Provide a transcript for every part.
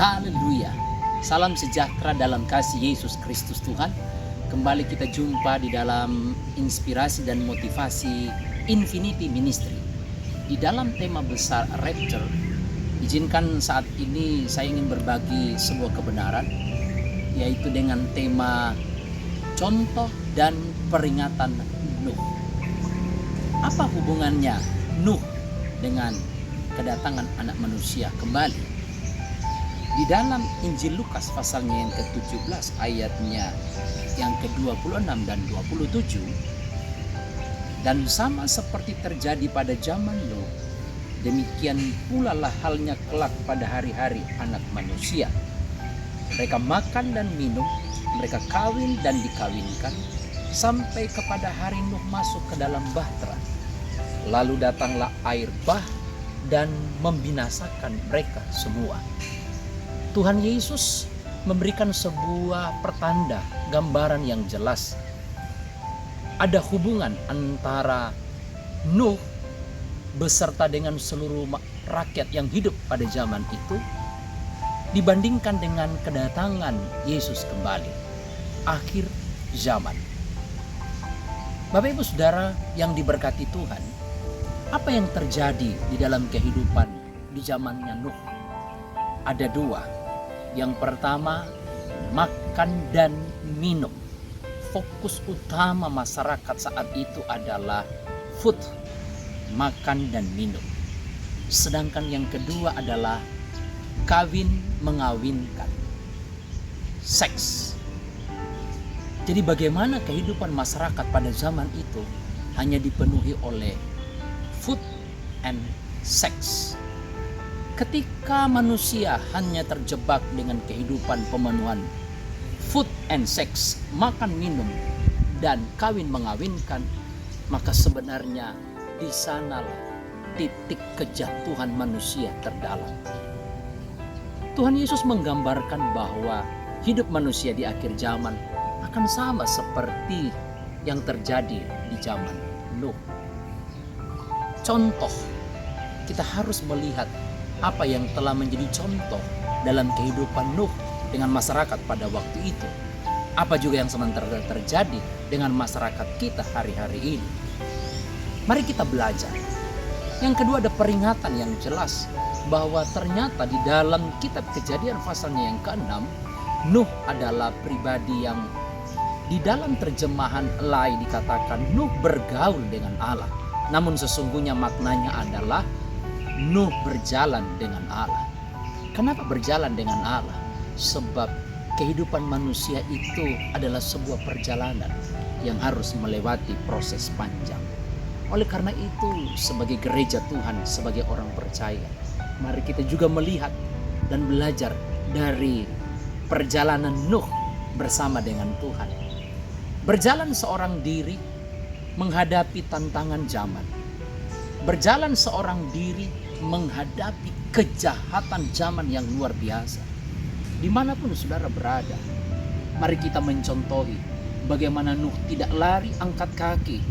Haleluya. Salam sejahtera dalam kasih Yesus Kristus Tuhan. Kembali kita jumpa di dalam inspirasi dan motivasi Infinity Ministry. Di dalam tema besar Rapture, izinkan saat ini saya ingin berbagi sebuah kebenaran, yaitu dengan tema contoh dan peringatan Nuh. Apa hubungannya Nuh dengan kedatangan anak manusia kembali? Di dalam Injil Lukas pasalnya yang ke-17 ayatnya yang ke-26 dan 27, dan sama seperti terjadi pada zaman Nuh, demikian pula lah halnya kelak pada hari-hari anak manusia. Mereka makan dan minum, mereka kawin dan dikawinkan, sampai kepada hari Nuh masuk ke dalam bahtera. Lalu datanglah air bah dan membinasakan mereka semua. Tuhan Yesus memberikan sebuah pertanda, gambaran yang jelas. Ada hubungan antara Nuh beserta dengan seluruh rakyat yang hidup pada zaman itu dibandingkan dengan kedatangan Yesus kembali, akhir zaman. Bapak Ibu Saudara yang diberkati Tuhan, apa yang terjadi di dalam kehidupan di zamannya Nuh? Ada dua. Yang pertama, makan dan minum. Fokus utama masyarakat saat itu adalah food, makan dan minum. Sedangkan yang kedua adalah kawin mengawinkan, seks. Jadi bagaimana kehidupan masyarakat pada zaman itu hanya dipenuhi oleh food and sex. Ketika manusia hanya terjebak dengan kehidupan pemenuhan food and sex, makan minum dan kawin mengawinkan, maka sebenarnya di sanalah titik kejatuhan manusia terdalam. Tuhan Yesus menggambarkan bahwa hidup manusia di akhir zaman akan sama seperti yang terjadi di zaman Nuh. Contoh, kita harus melihat apa yang telah menjadi contoh dalam kehidupan Nuh dengan masyarakat pada waktu itu. Apa juga yang sementara terjadi dengan masyarakat kita hari-hari ini. Mari kita belajar. Yang kedua, ada peringatan yang jelas bahwa ternyata di dalam kitab Kejadian pasalnya yang ke-6, Nuh adalah pribadi yang di dalam terjemahan lain dikatakan Nuh bergaul dengan Allah. Namun sesungguhnya maknanya adalah Nuh berjalan dengan Allah. Kenapa berjalan dengan Allah? Sebab kehidupan manusia itu adalah sebuah perjalanan yang harus melewati proses panjang. Oleh karena itu, sebagai gereja Tuhan, sebagai orang percaya, mari kita juga melihat dan belajar dari perjalanan Nuh bersama dengan Tuhan. Berjalan seorang diri menghadapi tantangan zaman. Berjalan seorang diri menghadapi kejahatan zaman yang luar biasa. Dimanapun saudara berada, mari kita mencontohi bagaimana Nuh tidak lari angkat kaki,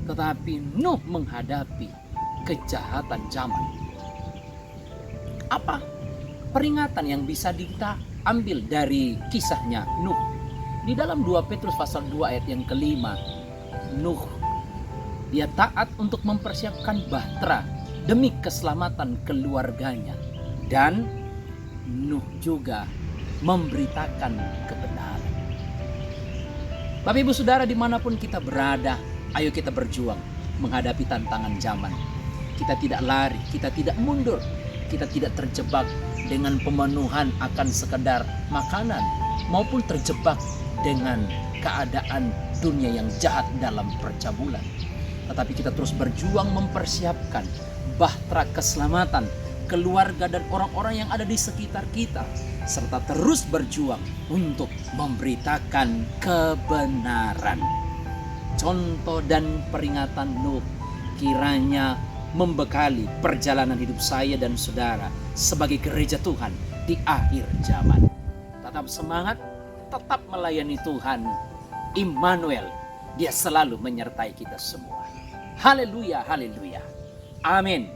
tetapi Nuh menghadapi kejahatan zaman. Apa peringatan yang bisa kita ambil dari kisahnya Nuh? Di dalam 2 Petrus pasal 2 ayat yang ke-5, Nuh dia taat untuk mempersiapkan bahtera demi keselamatan keluarganya, dan Nuh juga memberitakan kebenaran. Bapak Ibu Saudara dimanapun kita berada, ayo kita berjuang menghadapi tantangan zaman. Kita tidak lari, kita tidak mundur, kita tidak terjebak dengan pemenuhan akan sekedar makanan, maupun terjebak dengan keadaan dunia yang jahat dalam percabulan. Tetapi kita terus berjuang mempersiapkan bahtera keselamatan keluarga dan orang-orang yang ada di sekitar kita, serta terus berjuang untuk memberitakan kebenaran. Contoh dan peringatan Nuh kiranya membekali perjalanan hidup saya dan saudara sebagai gereja Tuhan di akhir zaman. Tetap semangat, tetap melayani Tuhan. Immanuel, Dia selalu menyertai kita semua. Haleluya, haleluya. Amin.